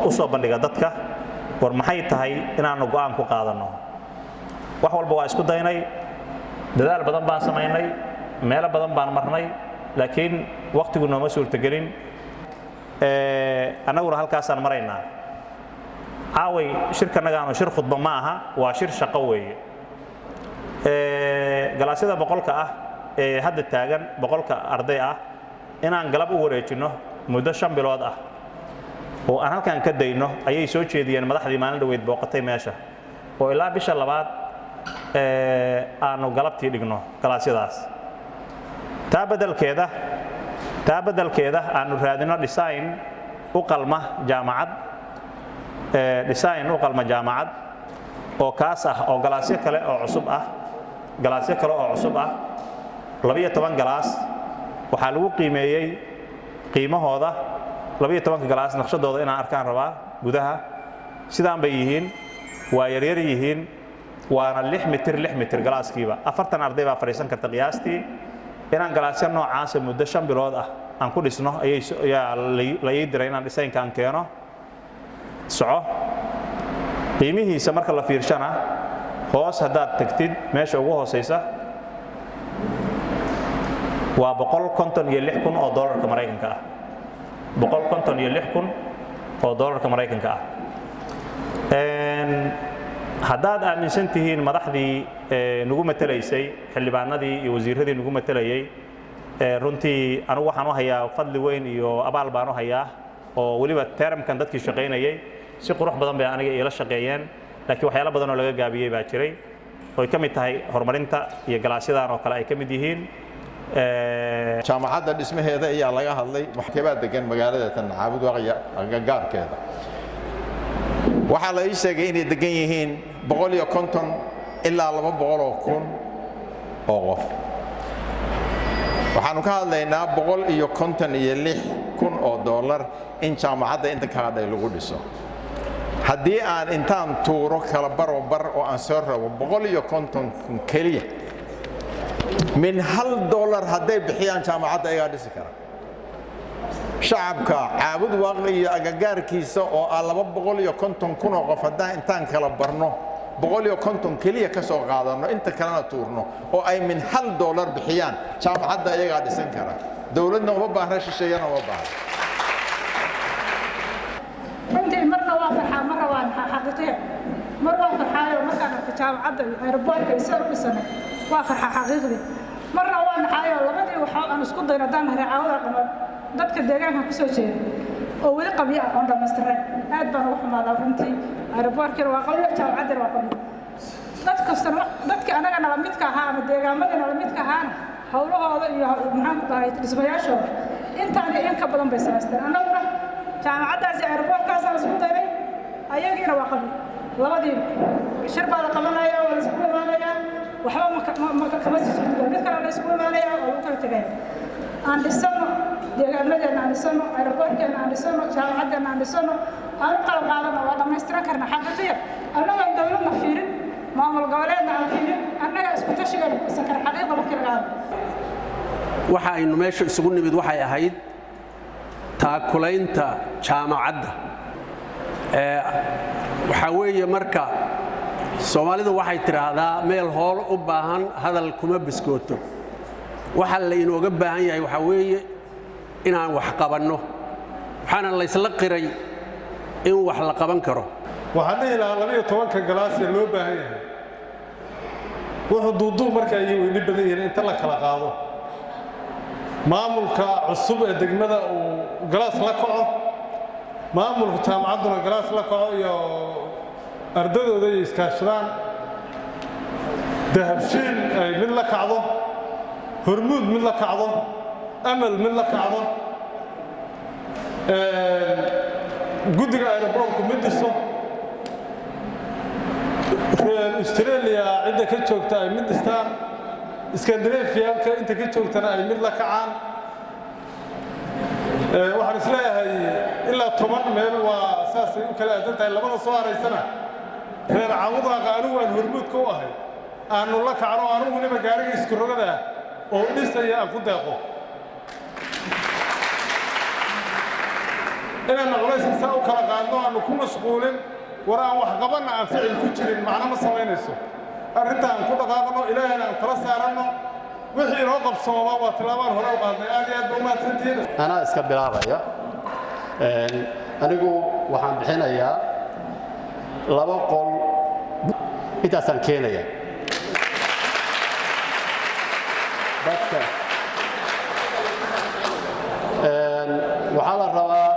u soo bandhiga dadka war maxay tahay inaanu go'aan ku qaadano wax walba waa isku daynay dadaal badan baan samaynay meelo badan baan marnay laakiin waqtigu nooma suurtagelin anaguna halkaasaan maraynaa caaway shirkanagaanu shir khudba ma aha waa shir shaqo weeye galaasyada boqolka ah ee hadda taagan boqolka arday ah inaan galab u wareejino muddo 5 bilood ah oo aan halkan ka dayno ayay soo jeediyeen madaxdii maalin dhaweyd booqatay meesha oo ilaa bisha labaad aanu galabtii dhigno galaasyadaas taa beddelkeeda aanu raadino design u qalma jaamacad oo kaas ah oo galaasyo kale oo cusub ah 12 galaas waxaa lagu qiimeeyay qiimahooda 12 galaas naqshadooda inaan arkaan rabaa gudaha sidaan bay yihiin waa yaryar yihiin waana 6 mitir galaaskiiba 40 arday baa fariisan karta qiyaastii inaan galaasyo noocaas muddo 5 bilood ah aan ku dhisno ayaa la ii diray inaan design-kan keeno soco qiimihiisa marka la fiirshana hoos haddaad tagtid meesha ugu hooseysa waa $156,000 oo doolarka Mareykanka ah $156,000 oo doolarka Mareykanka ah haddaad aaminsan tihiin madaxdii nagu matalaysay xildhibaanadii iyo wasiiradii nagu matalayay runtii anigu waxaan u hayaa fadli weyn iyo abaal baan u hayaa oo waliba termkan dadkii shaqaynayay si qurux badan bay aniga ila shaqeeyeen laakiin waxyaalo badan oo laga gaabiyay baa jiray oo ay ka mid tahay horumarinta iyo galaasyadan oo kale ay ka mid yihiin jaamacadda dhismaheeda ayaa laga hadlay waxkabaa degan magaalada tan Caabud Waaqya agagaarkeeda waxaa la ii sheegay inay degan yihiin 150 ilaa 200,000 oo qof waxaanu ka hadlaynaa $156,000 oo dollar in jaamacadda inta ka hadhay lagu dhiso haddii aan intaan tuuro kala barobar oo aan soo rabo 150 keliya min $1 hadday bixiyaan jaamacadda ayagaa dhisi kara shacabka Caabud Waaqya iyo agagaarkiisa oo 250,000 oo qof haddaan intaan kala barno 150 keliya ka soo qaadano inta kalena tuurno oo ay min $1 bixiyaan jaamacadda ayagaa dhisan kara dawladna uma baahna shisheeyana uma baahna runtii marna waa farxaa marna waa xaqiiqo mar waa farxaayo markaan arko jaamacadda aeroboortka isoo dhisanay waa farxaa xaqiiqdii marna waa naxaayo labadii waxa aan isku dayno haddaan nahay caawada qamad dadka deegaanka ku soo jeeda oo weli qabyo aqoon dhammaystiran aad baan ugu xumaadaa runtii aeroboortkana waa qabyo jaamacaddana waa qabyo dadka anaga nala midka ahaa ama deegaamadii nala midka ahaana howlahooda iyo maxaan ku dhahay dhismayaashooda intaan in ka badan bay samaysteen annaguna jaamacaddaasi aeroboortkaasaan isku daynay ayagiina waa qabyo labadiiba shir baa la qabanaya oo la isku imaanaya waxba kama sii socdo mid kale la isku imaanaya oo lagu kala tegaya aan dhisano deegaamadeena aan dhisano aeroboortkeena aan dhisano jaamacaddeena aan dhisano aan u qalab qaadano waa dhammaystiran karna xaqiiqiya annagaan dawladna fiirin maamul goboleedna aan fiirin annaga isku tashigeena kuisan kara xaqiiqa markii laga hadlo waxa aynu meesha isugu nimid waxay ahayd taakulaynta jaamacadda waxaa weeye marka Soomaalidu waxay tiraahdaa meel hool u baahan hadal kuma biskooto waxa la inooga baahan yahay waxa weeye inaan wax qabanno waxaana la isla qiray in wax la qaban karo waxaan ilaa 12 galaas ee loo baahan yahay wuxuu duuduub marka ay weyni badan yihiin inta la kala qaado maamulka cusub ee degmada uu galaas la kaco maamulka jaamacadduna galaas la kaco iyo ardadooda ay iskaashadaan dahabshiin ay mid la kacdo hormuud mid la kacdo amal mid la kacdo guddiga aeroboortku mid dhiso reer Australia cidda ka joogta ay mid dhistaan Scandinavia inta ka joogtana ay mid la kacaan waxaan isleeyahay ilaa 10 meel waa saasay u kala aadan tahay labada soo hareysana reer Caabud Waaqya anigu waan hormuud ku ahay aanu la kacno anigu waliba gaariga isku rogada oo dhisaya aan ku deeqo inaanna culayska saa u kala qaadno aanu ku mashquulin war aan wax qabanna aan ficil ku jirin macno ma samaynayso arrinta aan ku dhaqaaqno ilaahayna aan tala saaranno wixii inoo qabsooma waa tillaabaan hore u qaadnay aad iyo aad ba umahadsantihiin anaa iska bilaabaya anigu waxaan bixinayaa 2 qol intaasaan keenaya dadka waxaa la rabaa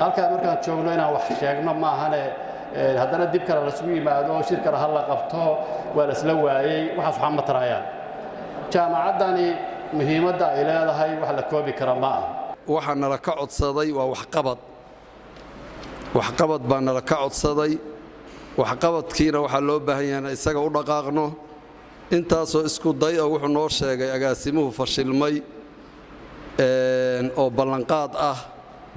halkaan markaan joogno inaan wax sheegno maahane haddana dib kale lasugu yimaado shir kale ha la qabto waa la isla waayey waxaas waxaa ma tarayaan jaamacaddani muhiimadda ay leedahay wax la koobi kara ma aha waxaa nala ka codsaday waa waxqabad baa nala ka codsaday waxqabadkiina waxaa loo baahan yahay isaga u dhaqaaqno intaasoo isku day oo wuxuu noo sheegay agaasimuhu fashilmay oo ballanqaad ah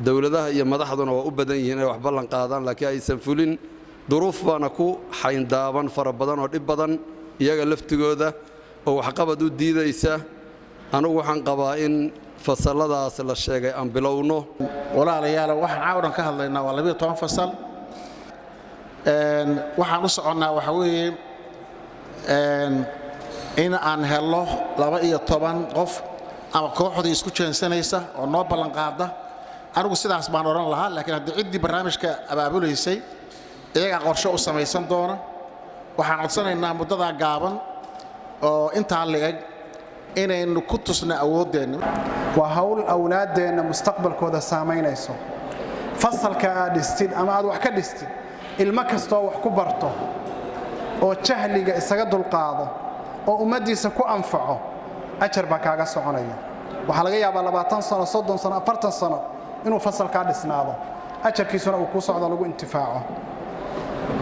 dowladaha iyo madaxduna waa u badan yihiin inay wax ballan qaadaan laakiin aysan fulin duruuf baana ku xayndaaban fara badan oo dhib badan iyaga laftigooda oo waxqabad u diidaysa anugu waxaan qabaa in fasalladaas la sheegay aan bilowno walaalayaal waxaan caawan ka hadlaynaa waa 12 fasal waxaan u soconnaa waxa weeye in aan helo 12 qof ama kooxdii isku jeensanaysa oo noo ballan qaada anigu sidaas baan oran lahaa laakiin haddii ciddii barnaamijka abaabulaysay iyaga qorshe u samaysan doona waxaan codsanaynaa muddada gaaban oo intaa leeg inaynu ku tusna awoodeenna waa hawl awlaadeenna mustaqbalkooda saamaynayso fasalka aad dhistid ama aad wax ka dhistid ilmo kastoo wax ku barto oo jahliga isaga dulqaado oo ummaddiisa ku anfaco ajar baa kaaga soconaya waxaa laga yaabaa 20 sano 30 sano 40 sano inuu fasalkaa dhisnaado ajarkiisuna uu ku socdo lagu intifaaco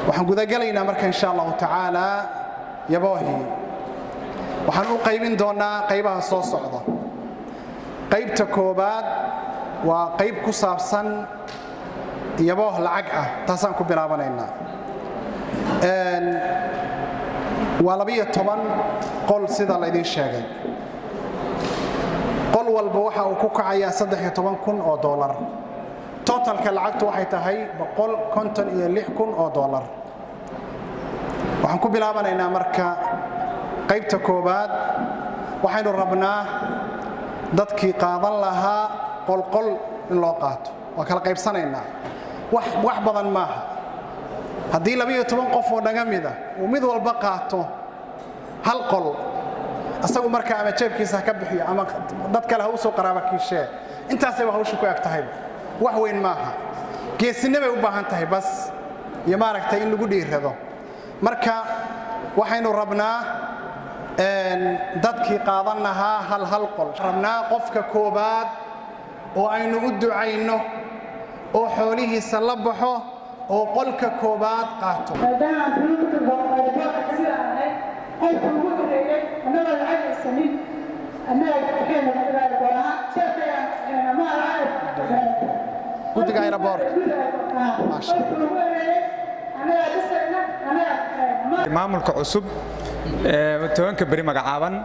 waxaan gudagalaynaa marka insha allahu tacaala yaboohi waxaan u qaybin doonaa qaybaha soo socda qaybta koobaad waa qayb ku saabsan yabooh lacag ah taasaan ku bilaabanaynaa waa 12 qol sida la idin sheegay qol walba waxa uu ku kacayaa $13,000 totalka lacagtu waxay tahay $156,000 waxaan ku bilaabanaynaa marka qaybta koobaad waxaynu rabnaa dadkii qaadan lahaa qol in loo qaato waa kala qaybsanaynaa wax badan maaha haddii 12 qof oo naga mida uu mid walba qaato hal qol asagu marka ama jeebkiisa ka bixiyo ama dad kale ha u soo qaraaba kiishee intaasay hawshu ku ag tahay wax weyn maaha geesinimo ay u baahan tahay bas iyo maaragtay in lagu dhiirado marka waxaynu rabnaa dadkii qaadan lahaa hal qol rabnaa qofka koobaad oo aynu u ducayno oo xoolihiisa la baxo oo qolka koobaad qaato guddiga aeroboorka maamulka cusub tobanka beri magacaaban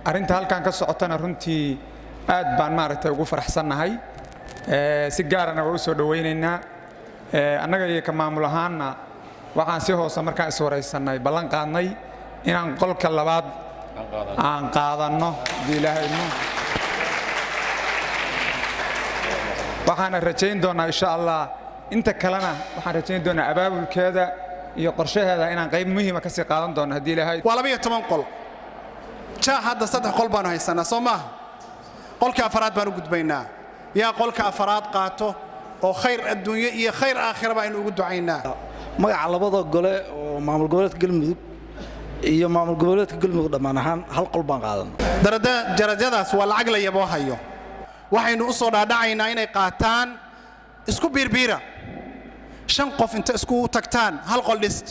arrinta halkan ka socotana runtii aad baan maaragtay ugu faraxsannahay si gaarana waa u soo dhawaynaynaa annaga iyo ka maamul ahaanna waxaan si hoose markaan iswaraysannay ballan qaadnay inaan qolka labaad aan qaadanno haddii ilaahay idmo waxaana rajayn doonaa insha allah inta kalena waxaan rajayn doonaa abaabulkeeda iyo qorshaheeda inaan qayb muhiima ka sii qaadan doono haddii ilaahay waa 12 qol jaa hadda 3 qol baanu haysanaa soo maaha qolka afraad baanu gudbaynaa yaa qolka afraad qaato oo khayr adduunyo iyo khayr aakhira baa aynu ugu ducaynaa magaca labada gole oo maamul goboleedka galmudug iyo maamul goboleedka galmudug dhammaan ahaan hal qol baan qaadan darajadaas waa lacag la yaboo hayo waxaynu u soo dhaadhacaynaa inay qaataan isku biirbiira 5 qof inta isku tagtaan hal qol dhist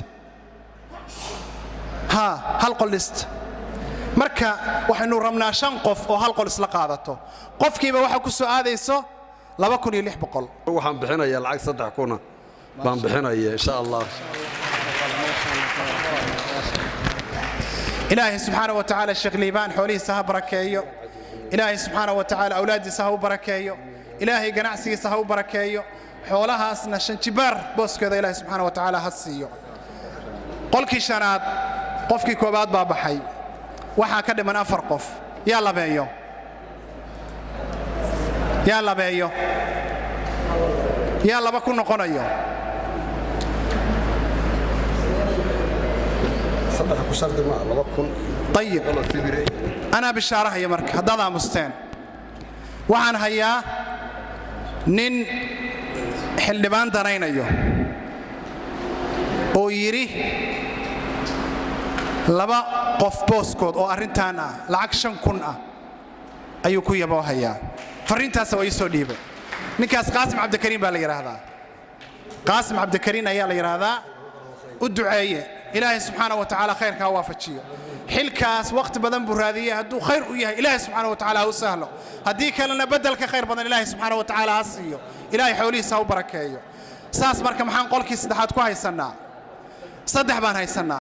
hal qol dhist marka waxaynu rabnaa 5 qof oo hal qol isla qaadato qofkiiba waxa ku soo aadayso $2,600 waxaan bixinayaa lacag 3,000 baan bixinayaa insha Allah إلهي سبحانه وتعالى الشيخ ليبان حوليه سها بركيو إلهي سبحانه وتعالى أولادي سها بركيو ilaahay ganacsigiisa ha u barakeeyo xoolahaasna shanjibaar booskeeda ilaahay subxaana wa tacaala ha siiyo qolkii shanaad qofkii koobaad baa baxay waxaa ka dhiman 4 qof yaa labeeyo yaa laba ku noqonayo طيب أنا بشارة هي مرك هذا مستان وعن هيا نين حلبان درين أيوه أو يري لبا قف بوسكود أو أرنتانا العكشن كنا أيو كوي يبوا هيا فرنتا سوي سوديبه نكاس قاسم عبد الكريم بالغير هذا قاسم عبد الكريم أيا لغير هذا الدعاء إلهي سبحانه وتعالى خير كوافتشيه حلكاس وقت بدن برادية هدو خير وياه إلهي سبحانه وتعالى هو سهله هديك لنا بدلك خير بدن إلهي سبحانه وتعالى هسيه إلهي حوليه ساو بركيه ساس بركة محان قولك صدحات كو هاي سنة صدح بان هاي سنة